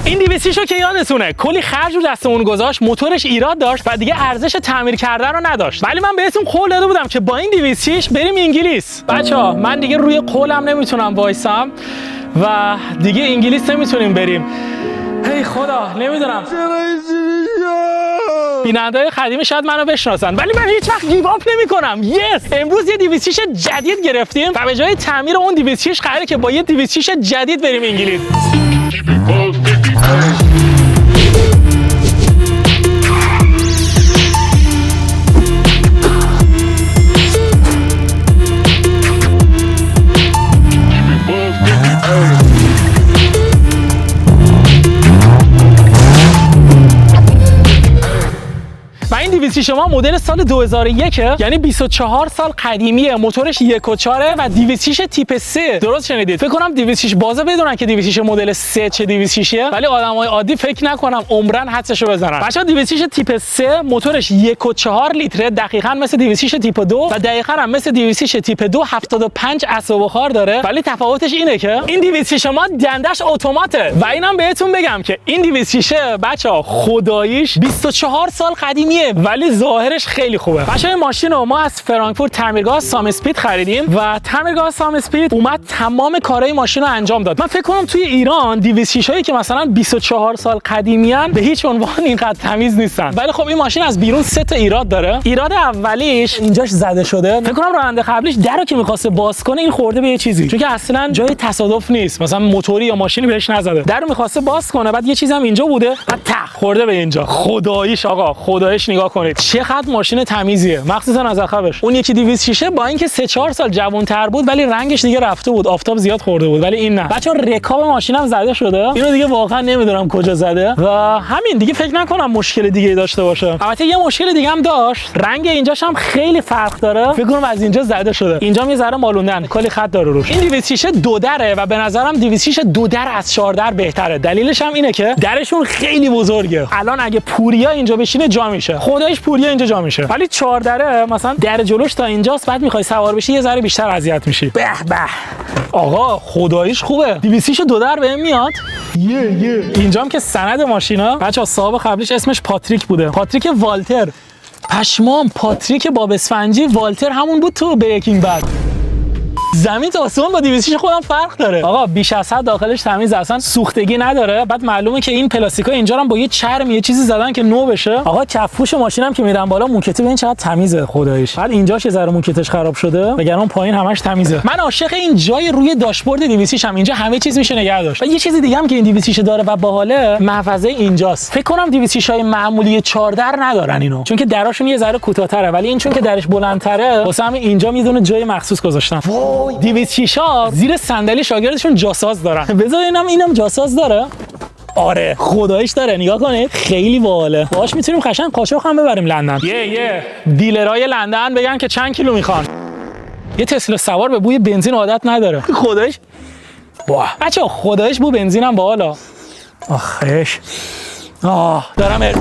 این 206 رو که یادتونه کلی خرج رو دستمون گذاشت، موتورش ایراد داشت و دیگه ارزش تعمیر کردن رو نداشت. ولی من بهتون قول داده بودم که با این 206 بریم انگلیس. بچه‌ها من دیگه روی قولم نمیتونم وایسم و دیگه انگلیس نمیتونیم بریم. ای خدا نمیدونم. بیننده‌های قدیمی شاید منو بشناسن ولی من هیچ وقت گیو اپ نمی‌کنم. امروز یه 206 جدید گرفتیم و به جای تعمیر اون 206 قراره که با یه 206 جدید بریم انگلیس. و این 206 ما مدل سال 2001 یعنی 24 سال قدیمیه، موتورش 1.4 و 206 تیپ 3. درست شنیدید. فکر کنم 206 بازا بدونن که 206 مدل 3 چه 206 ولی آدمای عادی فکر نکنم عمرن حدسشو بزنن. بچا 206 تیپ 3 موتورش 1.4 لیتره، دقیقاً مثل 206 تیپ 2 و دقیقاً هم مثل 206 تیپ 2 75 اسب بخار داره. ولی تفاوتش اینه که این 206 ما دندش اتوماته و اینم بهتون بگم که این 206 بچا خداییش 24 سال قدیمی ولی ظاهرش خیلی خوبه. بچه‌ها این ماشین رو ما از فرانکفورت تعمیرگاه سام اسپید خریدیم و تعمیرگاه سام اسپید اومد تمام کارهای ماشین رو انجام داد. من فکر کنم توی ایران 206 هایی که مثلا 24 سال قدیمیان به هیچ عنوان اینقدر تمیز نیستن. ولی خب این ماشین از بیرون 3 تا ایراد داره. ایراد اولیش اینجاش زده شده. فکر کنم راننده قبلیش درو که می‌خواسته باز کنه این خورده به یه چیزی، چون که اصلا جای تصادف نیست، مثلا موتوری یا ماشینی بهش نزده. درو می‌خواسته باز کنه بعد یه چیزی هم اینجا بوده بعد تق خورده به اینجا. خداییش آقا خداییش نگاه کنید چقدر ماشین تمیزیه، مخصوصا از عقبش. اون یکی 206 با اینکه 3-4 سال جوان‌تر بود ولی رنگش دیگه رفته بود، آفتاب زیاد خورده بود، ولی این نه. بچه‌ها رکاب ماشینم زده شده. اینو دیگه واقعا نمیدونم کجا زده و همین دیگه فکر نکنم مشکل دیگه داشته باشه. البته یه مشکل دیگه هم داشت، رنگ اینجاش هم خیلی فرق داره. فکر کنم از اینجا زده شده. اینجا یه ذره مالوندن، کلی خط داره روش. این 206 دو دره و به نظرم 206 دو در از 4 در بهتره. دلیلش هم اینه که درشون خیلی بزرگه. الان اگه پوریا اینجا بشینه جا میشه. خداییش پوریا اینجا جا میشه. ولی 4 دره مثلا در جلوش تا اینجاست، بعد میخوای سوار بشی یه ذره بیشتر اذیت میشی. به به آقا خداییش خوبه. 206 دو در بهم میاد. اینجام که سند ماشینا بچا صاحب قبلیش اسمش پاتریک بوده، پاتریک والتر. پشمام پاتریک باب اسفنجی، والتر همون بود تو بریکینگ بد. زمین تا آسمون با 206 خودم فرق داره. آقا بیش از حد داخلش تمیز، اصلا سوختگی نداره. بعد معلومه که این پلاستیکا اینجا هم با یه چرم یه چیزی زدن که نو بشه. آقا کفوش ماشینم که میرم بالا موکته ببین چقدر تمیزه خداییش. بعد اینجاش یه ذره موکتش خراب شده وگرنه اون پایین همش تمیزه. من عاشق این جای روی داشبورد 206 هم، اینجا همه چیز میشه نگه داشت. و یه چیز دیگه هم که این 206 داره و باحاله محفظه اینجاست. فکر کنم 206 های معمولی 4 در ندارن اینو، چون که دراشون یه ذره کوتاه‌تره، ولی این چون که درش بلندتره واسه همین اینجا میدونه جای مخصوص گذاشتن. 206 زیر صندلی شاگردشون جاساز دارن. بذار اینم جاساز داره. آره خداییش داره، نگاه کنید خیلی باحاله. باهاش میتونیم قشنگ قاشق هم ببریم لندن. دیلرای لندن بگن که چند کیلو میخوان. یه تسلا سوار به بوی بنزین عادت نداره. خداییش واه بچا خداییش بو بنزینم باحالا. آخش دارم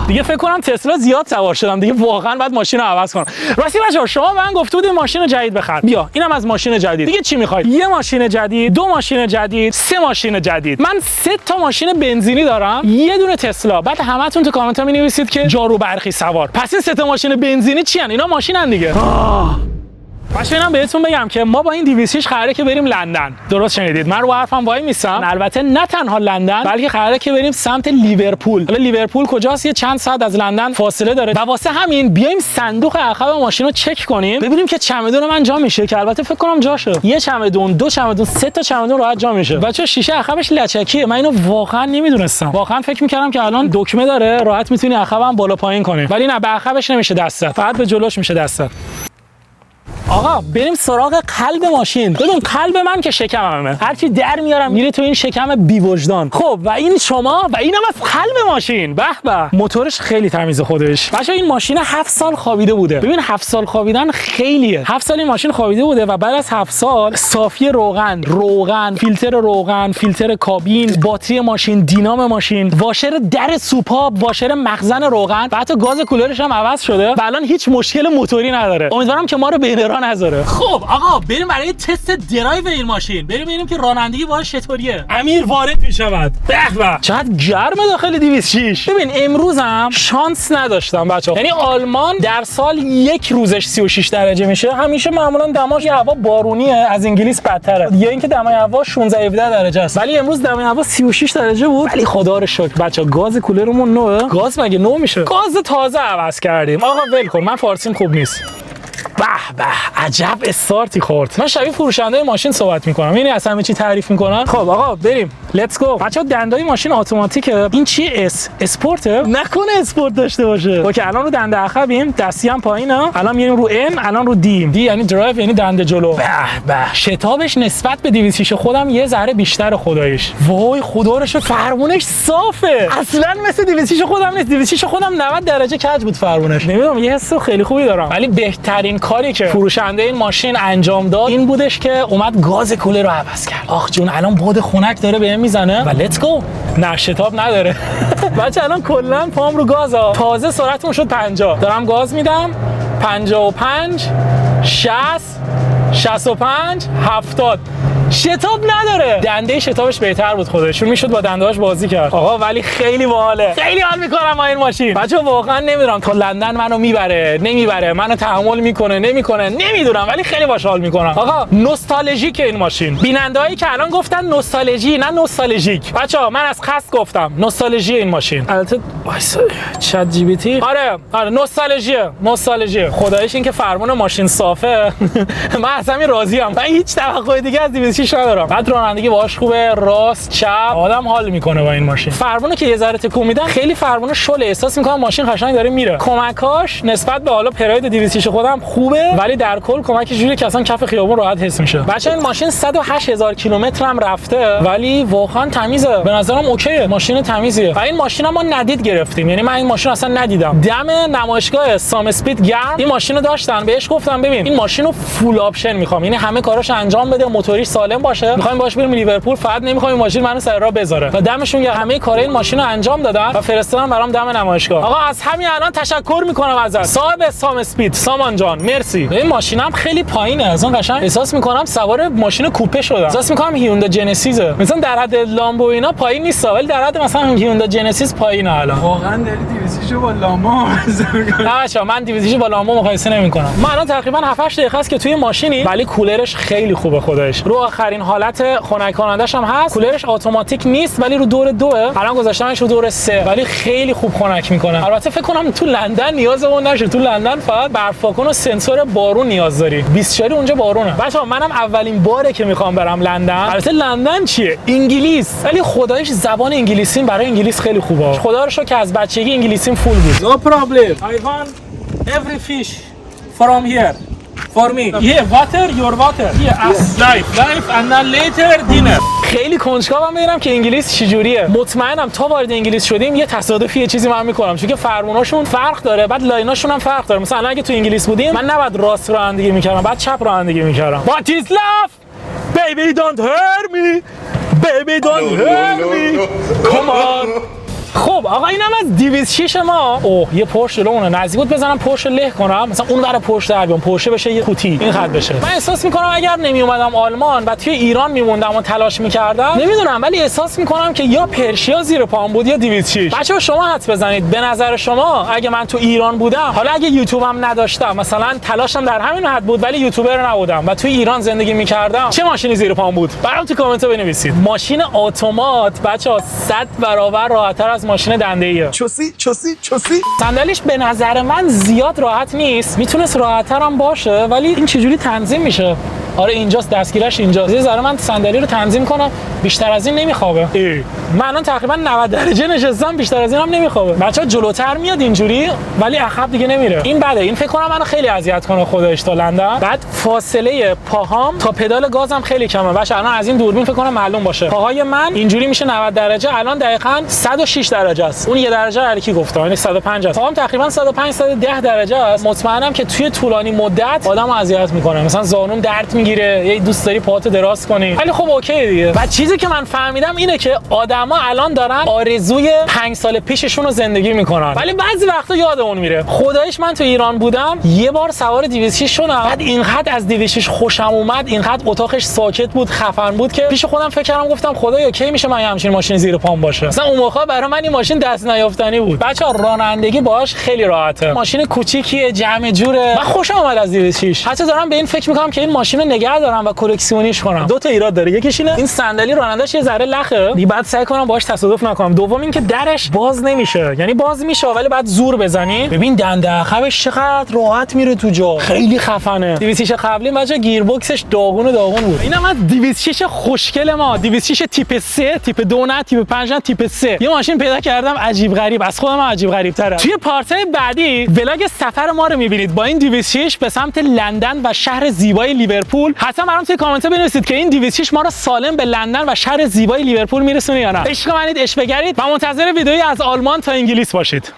دیگه فکر کنم تسلا زیاد سوار شدم دیگه، واقعا بعد ماشین رو عوض کنم. راستی بچه‌ها شما من گفته بودید ماشین جدید بخر. بیا اینم از ماشین جدید. دیگه چی می‌خواید؟ یه ماشین جدید، 2 ماشین جدید، 3 ماشین جدید. من 3 تا ماشین بنزینی دارم، یه دونه تسلا. بعد همتون تو کامنت‌ها می‌نویسید که جارو برقی سوار. پس این 3 تا ماشین بنزینی چی ان؟ اینا ماشینن دیگه. باشه اینم بهتون بگم که ما با این 206 قراره که بریم لندن. درست شنیدید، من رو حرفم وای میستم. البته نه تنها لندن بلکه قراره که بریم سمت لیورپول. حالا لیورپول کجاست؟ یه چند ساعت از لندن فاصله داره و واسه همین بیایم صندوق عقب ماشین رو چک کنیم ببینیم که چمدون من جا میشه، که البته فکر کنم جاشه. یه چمدون، 2 چمدون، 3 تا چمدون راحت جا میشه. بچه‌ها شیشه عقبش لچکیه، من اینو واقعا نمیدونستم. واقعا فکر میکردم که الان دکمه داره راحت میتونی عقبم بالا پایین کنی، ولی نه، به عقبش نمیشه دستت، فقط به جلوش میشه دستت. آقا بریم سراغ قلب ماشین. ببین قلب من که شکممه، هرچی در میارم میره تو این شکم بی وجدان. خب و این شما و اینم از قلب ماشین. به به موتورش خیلی تمیزه خودش. بچا این ماشین 7 سال خوابیده بوده. ببین 7 سال خوابیدن خیلیه. 7 سال این ماشین خوابیده بوده و بعد از 7 سال صافی روغن، فیلتر کابین، باتری ماشین، دینام ماشین، واشر در سوپاپ، واشر مخزن روغن و حتی گاز کولرش هم عوض شده و الان هیچ مشکل موتوری نداره. امیدوارم که ما رو بین را نذاره. خب آقا بریم برای تست درایو این ماشین، بریم ببینیم که رانندگی باهاش چطوریه. امیر وارد میشود. به به چقدر گرمه داخل 206. ببین امروزم شانس نداشتم بچه‌ها، یعنی آلمان در سال یک روزش 36 درجه میشه. همیشه معمولا دماش هوا بارونیه، از انگلیس بدتره. یا اینکه دمای هوا 16 17 درجه است، ولی امروز دمای هوا 36 درجه بود. ولی خدا رو شکر بچه‌ها گاز کولرمون نوه. گاز مگه نو میشه؟ گاز تازه عوض کردیم. آقا ول کن، من فارسیم خوب نیست. به به عجب استارتی خورد. من شبیه فروشنده ماشین صحبت میکنم، یعنی از همه چی تعریف میکنم. خب آقا بریم لیتس گو. بچه‌ها دندای ماشین اتوماتیکه. این چیه؟ اسپورته؟ نکنه اسپورت داشته باشه. اوکی الان رو دنده عقبیم، دستی هم پایینه. الان میریم رو ام، الان رو دی یعنی درایو، یعنی دنده جلو. به به شتابش نسبت به 206 خودم یه ذره بیشتر خداییش. وای خدا رو شکر فرمونش صافه. اصلا مثل 206 خودم نیست. 206 خودم 90 درجه کج بود فرمونش. نمیدونم یه حس خیلی خوبی دارم. ولی بهترین کاری که فروشنده این ماشین انجام داد این بودش که اومد گاز کولر رو عوض کرد. آخ جون الان باد خنک داره بهم میزنه و لیتس گو. نه شتاب نداره. بچه الان کلا پام رو گازا. تازه سرعتمون شد 50. دارم گاز میدم 55 60 65 70. شتاب نداره. دنده شتابش بهتر بود خودش، میشد با دنده‌هاش بازی کرد. آقا ولی خیلی باحاله. خیلی حال میکنم با این ماشین. بچه‌ها واقعا نمیدونم تا لندن منو میبره نمیبره، منو تحمل میکنه نمیکنه نمیدونم، ولی خیلی باحال حال میکنم. آقا نوستالژیک این ماشین. بینندهایی که الان گفتن نوستالژی نه نوستالژیک. بچه‌ها من از قصد گفتم نوستالژی این ماشین. البته چت جی پی تی آره نوستالژی. خداییش این که فرمون ماشین صافه. من اصلا راضیم. من هیچ توقع دیگه از 206 ندارم. بعد رانندگی باهاش خوبه، راست چپ آدم حال میکنه با این ماشین. فرمونه که یه ذره تکون میدن خیلی فرمون شل، احساس میکنم ماشین قشنگ داره میره. کمکاش نسبت به حالا پراید 206 خودم خوبه، ولی در کل کمکش جوری که اصلا کف خیابون راحت حس میشه. بچه‌ها این ماشین 108000 کیلومتر هم رفته، ولی واقعا تمیزه. به نظرم اوکیه، ماشین تمیزیه. و این ماشین ما ندید گرفتیم، یعنی من این ماشین اصلا ندیدم. دم نمایشگاه سام اسپید گرم این ماشینو داشتن، بهش گفتم ببین این ماشینو فول آپشن میخوام، یعنی همه کاراش انجام بده، موتوری سالم باشه، میخوایم باش بریم لیورپول، فقط نمیخوایم ماشین منو سر راه بذاره. و دمشون گرم همه کارای این ماشینو انجام دادن و فرستادن برام دم نمایشگاه. آقا از همین الان تشکر میکنم ازت صاحب سام اسپید، سامان جان مرسی. این ماشینم خیلی پایینه، از اون قشنگ احساس میکنم سوار ماشین کوپه شدم. احساس میکنم هیوندای جنسیسه، مثلا در حد لامبو اینا پایین نیست، ولی در حد مثلا هیوندای جنسیس پایینه. الان واقعا داری 206 با لامبو نه من 206 با لامبو مقایسه نمیکنم. من الان تقریبا 7 8 دقیقه است که توی ماشینی، ولی کولرش خیلی خوبه خودش. رو آخرین حالت خنک کنندش هم هست. کولرش اتوماتیک نیست ولی رو دور 2، الان گذاشتمش رو دور 3، ولی خیلی خوب خنک میکنه. البته فکر کنم تو لندن نیازمون نشه، تو لندن فقط برفاکن و سنسور بارون نیاز داری. 24 اونجا بارونه. بچه‌ها منم اولین باره که میخوام برم لندن. البته لندن چیه؟ انگلیس. ولی خداییش زبان انگلیسیم برای انگلیس خیلی خوبه. خدا رو شکر که از بچگی انگلیسیم فول بود. No problem. I want every fish from here. For me. Yeah, water, your water. Yeah, as life and then later dinner. خیلی کنجکاوم ببینم که انگلیس چجوریه. مطمئنم تا وارد انگلیس شدیم یه تصادفی یه چیزی من میکنم، چون که فرموناشون فرق داره، بعد لایناشون هم فرق داره. مثلا اگه تو انگلیس بودیم من نباید راست رانندگی میکردم، بعد چپ رانندگی میکردم. What is love? Baby don't hurt me. Baby don't hurt me. Come on. خب آقا اینم از 206 ما. اوه یه پورش جلومونه، نزدیک بود بزنم پورش له کنم، مثلا اون برای پورش در بیام، پورشه بشه یه قوطی این خط بشه. من احساس میکنم اگر نمی اومدم آلمان و توی ایران میموندم و تلاش میکردم، نمیدونم، ولی احساس میکنم که یا پرشیا زیر پام بود یا 206. بچه‌ها شما حدس بزنید به نظر شما اگه من تو ایران بودم، حالا اگه یوتیوبم نداشتم، مثلا تلاشم در همین حد بود ولی یوتیوبر نبودم و توی ایران زندگی میکردم، چه ماشینی زیر پام بود؟ برام تو کامنت بنویسید. ماشین اتومات بچه‌ها 100 برابر راحت‌تر از ماشین دنده‌ایه. چوسی صندلیش به نظر من زیاد راحت نیست، میتونست راحت‌تر هم باشه، ولی این چجوری تنظیم میشه؟ آره اینجاست، دستگیرش اینجاست. یه ذره من صندلی رو تنظیم کنم، بیشتر از این نمیخوابه. من الان تقریبا 90 درجه نشستم، بیشتر از این هم نمیخوابه. بچه‌ها جلوتر میاد اینجوری ولی عقب دیگه نمیره. این بده، این فکر کنم منو خیلی اذیت کنه خودش تا لندن. بعد فاصله پاهام تا پدال گازم خیلی کمه. بچه‌ها الان از این دوربین فکر کنم معلوم باشه. پاهای من اینجوری میشه 90 درجه، الان دقیقاً 106 درجه است. اون یه درجه الکی گفتم، یعنی 105 است. پاهام تقریبا 105 110 درجه است. مطمئنم که توی طولانی مدت آدمو اذیت میکنه. مثلا زانوم درد میگیره، یه دوست داری پاهاتو دراز کنی، ولی خب اوکی دیگه. و چیزی که من فهمیدم اینه که آدما الان دارن آرزوی 5 سال پیششون رو زندگی میکنن، ولی بعضی وقتا یادمون میره. خداییش من تو ایران بودم، یه بار سوار 206 شدم، بعد اینقدر از 206 خوشم اومد، اینقدر اتاقش ساکت بود، خفن بود که پیش خودم فکر کردم، گفتم خدایا کی میشه من همچین ماشین زیر پام باشه. مثلا اون موقع برای من این ماشین دست نیافتنی بود. بچه‌ها رانندگی باهاش خیلی راحته، ماشین کوچیکیه، جمع جوره. من خوشم اومد از 206. حتی دارم به این فکر میکنم که این ماشین رو نگه دارم و کلکسیونیش کنم. دو تا ایراد داره، یکیش اینه این صندلی راننده‌اش یه ذره لخه، دیگه بعد سعی کنم باهاش تصادف نکنم. دوم این که درش باز نمیشه، یعنی باز میشه ولی بعد زور بزنی. ببین دنده عقبش چقدر راحت میره تو جا، خیلی خفنه. 206 قبلی بچا گیر باکسش داغون بود. اینم از 206 خوشگل ما، 206 تیپ 3، تیپ 2 نه، تیپ 5 نه، تیپ 3. یه ماشین پیدا کردم عجیب غریب، از خودم عجیب غریب تره. توی پارتای بعدی ولاگ سفر ما رو میبینید با این 206 به سمت لندن و شهر زیبای لیورپول. حتما برام توی کامنت بنویسید که این 206 ما رو سالم به لندن و شهر زیبای لیورپول میرسونه یا نه. عشق منید، عشق بگرید و منتظر ویدئویی از آلمان تا انگلیس باشید.